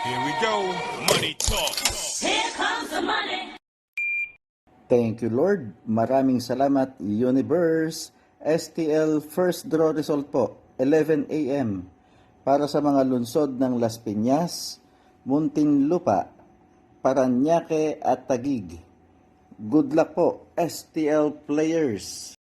Here we go. Money talk. Here comes the money. Thank you, Lord. Maraming salamat, Universe. STL first draw result po, 11 a.m. Para sa mga lungsod ng Las Piñas, Muntinlupa, Parañaque at Taguig. Good luck po, STL players.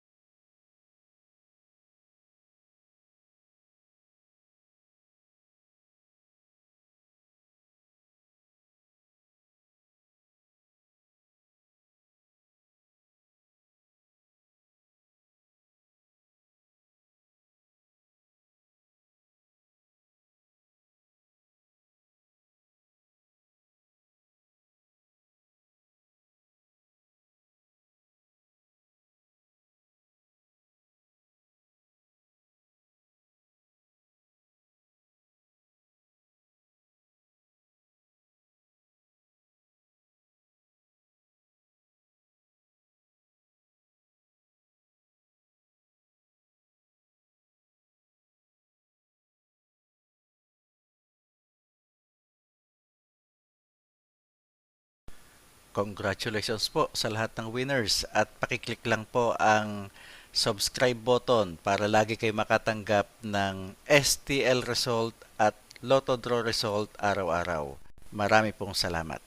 Congratulations po sa lahat ng winners at pakiclick lang po ang subscribe button para lagi kayo makatanggap ng STL result at Lotto Draw result araw-araw. Marami pong salamat.